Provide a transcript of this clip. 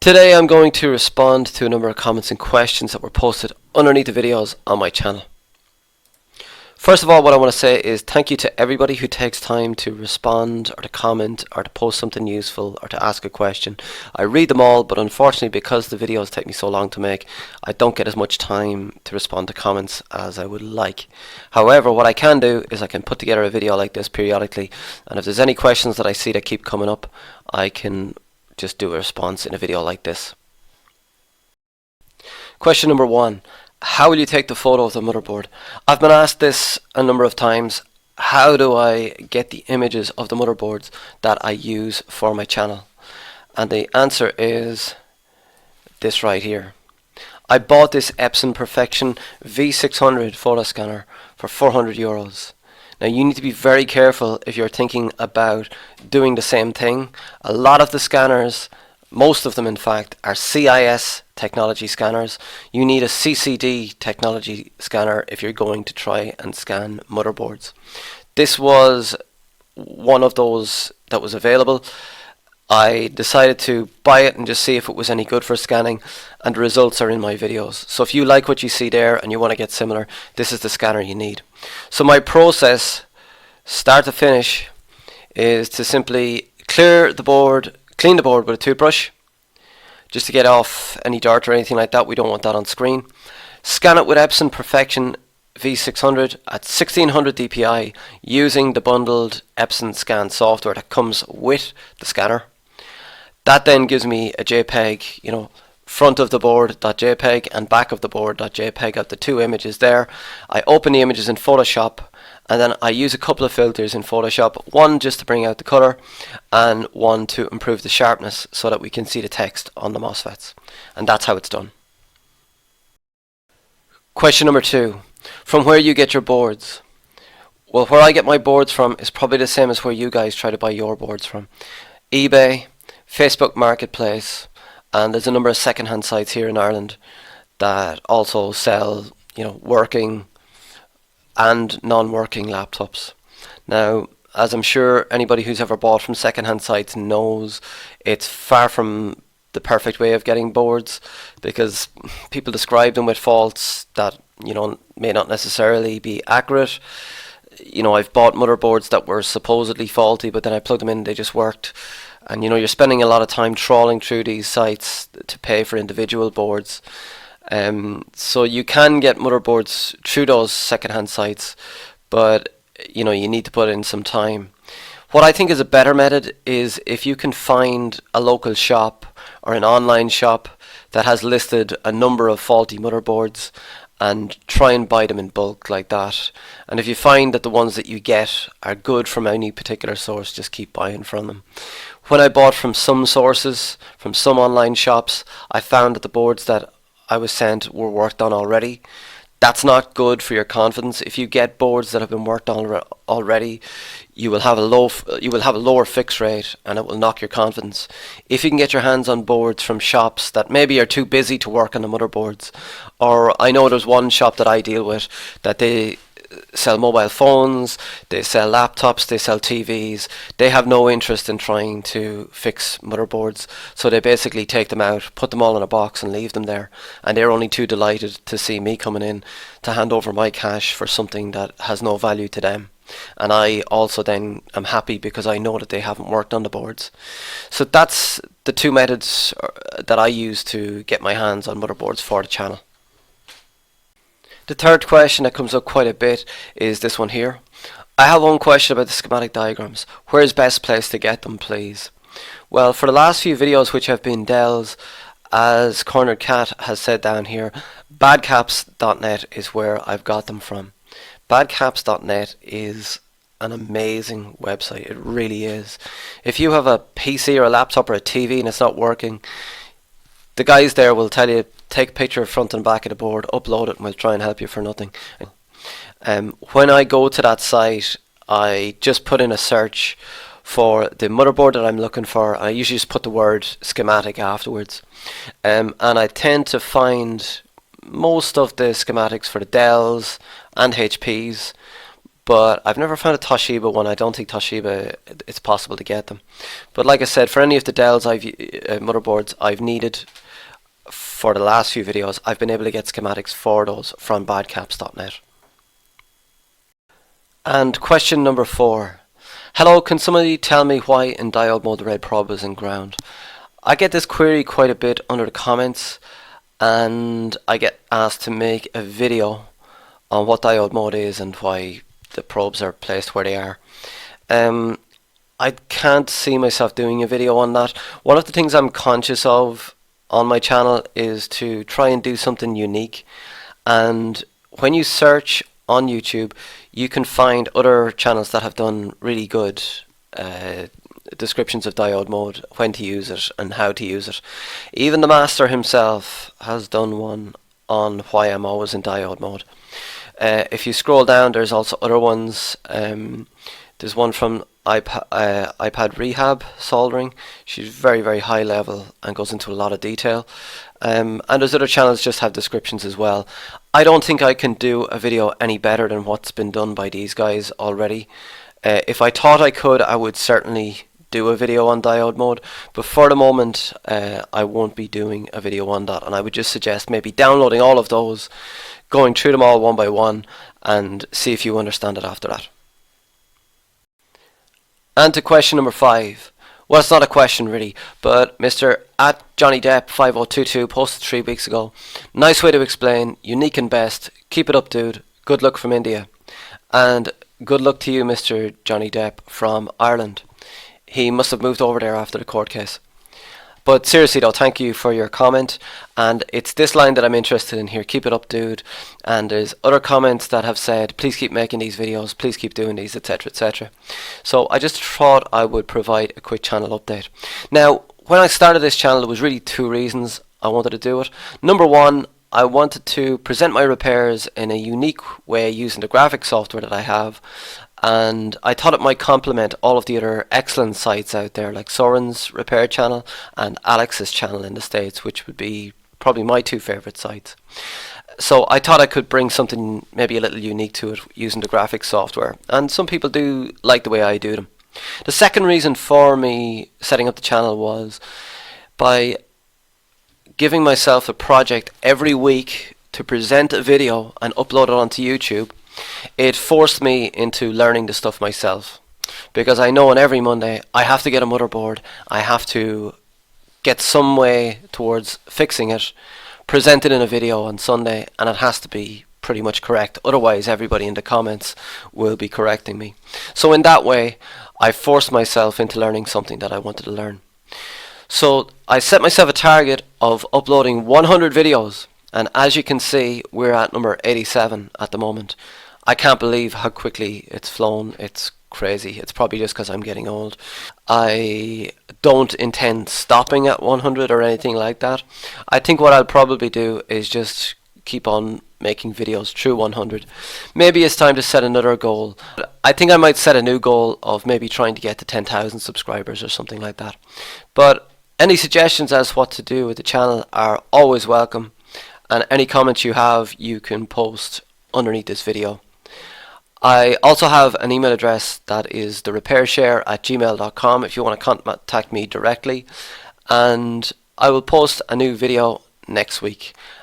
Today I'm going to respond to a number of comments and questions that were posted underneath the videos on my channel. First of all, what I want to say is thank you to everybody who takes time to respond or to comment or to post something useful or to ask a question. I read them all, but unfortunately because the videos take me so long to make, I don't get as much time to respond to comments as I would like. However, what I can do is I can put together a video like this periodically, and if there's any questions that I see that keep coming up, I can just do a response in a video like this. Question number 1. How will you take the photo of the motherboard? I've been asked this a number of times. How do I get the images of the motherboards that I use for my channel? And the answer is this right here. I bought this Epson Perfection V600 photo scanner for €400. Now you need to be very careful if you're thinking about doing the same thing. A lot of the scanners, most of them in fact, are CIS technology scanners. You need a CCD technology scanner if you're going to try and scan motherboards. This was one of those that was available. I decided to buy it and just see if it was any good for scanning, and the results are in my videos. So if you like what you see there and you want to get similar, this is the scanner you need. So my process, start to finish, is to simply clean the board with a toothbrush, just to get off any dirt or anything like that. We don't want that on screen. Scan it with Epson Perfection V600 at 1600 dpi using the bundled Epson scan software that comes with the scanner. That then gives me a JPEG, front of the board.jpg and back of the board.jpg of the two images there. I open the images in Photoshop, and then I use a couple of filters in Photoshop, one just to bring out the color and one to improve the sharpness so that we can see the text on the MOSFETs. And that's how it's done. Question number 2. From where you get your boards? Well, where I get my boards from is probably the same as where you guys try to buy your boards from. eBay, Facebook Marketplace, and there's a number of second-hand sites here in Ireland that also sell, working and non-working laptops. Now, as I'm sure anybody who's ever bought from second-hand sites knows, it's far from the perfect way of getting boards, because people describe them with faults that may not necessarily be accurate. I've bought motherboards that were supposedly faulty, but then I plugged them in and they just worked. And you're spending a lot of time trawling through these sites to pay for individual boards. So you can get motherboards through those second-hand sites, but you need to put in some time. What I think is a better method is if you can find a local shop or an online shop that has listed a number of faulty motherboards, and try and buy them in bulk like that. And if you find that the ones that you get are good from any particular source, just keep buying from them. When I bought from some sources, from some online shops, I found that the boards that I was sent were worked on already. That's not good for your confidence. If you get boards that have been worked on already, you will have a lower fix rate, and it will knock your confidence. If you can get your hands on boards from shops that maybe are too busy to work on the motherboards, or I know there's one shop that I deal with that they sell mobile phones, they sell laptops, they sell TVs. They have no interest in trying to fix motherboards, so they basically take them out, put them all in a box and leave them there, and they're only too delighted to see me coming in to hand over my cash for something that has no value to them. And I also then am happy because I know that they haven't worked on the boards. So that's the two methods that I use to get my hands on motherboards for the channel. The third question that comes up quite a bit is this one here. I have one question about the schematic diagrams. Where is best place to get them, please? Well, for the last few videos which have been Dell's, as Cornered Cat has said down here, badcaps.net is where I've got them from. Badcaps.net is an amazing website. It really is. If you have a PC or a laptop or a TV and it's not working, the guys there will tell you, take a picture of front and back of the board, upload it, and we'll try and help you for nothing. When I go to that site, I just put in a search for the motherboard that I'm looking for. I usually just put the word schematic afterwards. And I tend to find most of the schematics for the Dells and HPs, but I've never found a Toshiba one. I don't think Toshiba, it's possible to get them. But like I said, for any of the Dells motherboards I've needed for the last few videos, I've been able to get schematics for those from badcaps.net. And question number 4. Hello, can somebody tell me why in diode mode the red probe is in ground? I get this query quite a bit under the comments, and I get asked to make a video on what diode mode is and why the probes are placed where they are. I can't see myself doing a video on that. One of the things I'm conscious of on my channel is to try and do something unique, and when you search on YouTube you can find other channels that have done really good descriptions of diode mode, when to use it and how to use it. Even the master himself has done one on why I'm always in diode mode. If you scroll down, there's also other ones. There's one from iPad Rehab Soldering. She's very, very high level and goes into a lot of detail. And there's other channels just have descriptions as well. I don't think I can do a video any better than what's been done by these guys already. If I thought I could, I would certainly do a video on diode mode, but for the moment I won't be doing a video on that, and I would just suggest maybe downloading all of those, going through them all one by one, and see if you understand it after that. And to question number 5. Well, it's not a question really, but Mr. at Johnny Depp 5022 posted 3 weeks ago. Nice way to explain, unique and best. Keep it up, dude. Good luck from India. And good luck to you, Mr. Johnny Depp from Ireland. He must have moved over there after the court case. But seriously though, thank you for your comment, and it's this line that I'm interested in here. Keep it up, dude. And there's other comments that have said, please keep making these videos, please keep doing these, etc, etc. So I just thought I would provide a quick channel update. Now, when I started this channel, there was really 2 reasons I wanted to do it. Number 1, I wanted to present my repairs in a unique way using the graphic software that I have, and I thought it might complement all of the other excellent sites out there like Soren's repair channel and Alex's channel in the States, which would be probably my 2 favourite sites. So I thought I could bring something maybe a little unique to it using the graphic software, and some people do like the way I do them. The second reason for me setting up the channel was by giving myself a project every week to present a video and upload it onto YouTube. It forced me into learning the stuff myself, because I know on every Monday I have to get a motherboard, I have to get some way towards fixing it, present it in a video on Sunday, and it has to be pretty much correct, otherwise everybody in the comments will be correcting me. So in that way I forced myself into learning something that I wanted to learn. So I set myself a target of uploading 100 videos, and as you can see we're at number 87 at the moment. I can't believe how quickly it's flown. It's crazy. It's probably just because I'm getting old. I don't intend stopping at 100 or anything like that. I think what I'll probably do is just keep on making videos through 100. Maybe it's time to set another goal. I think I might set a new goal of maybe trying to get to 10,000 subscribers or something like that. But any suggestions as what to do with the channel are always welcome, and any comments you have you can post underneath this video. I also have an email address that is therepairshare@gmail.com if you want to contact me directly, and I will post a new video next week.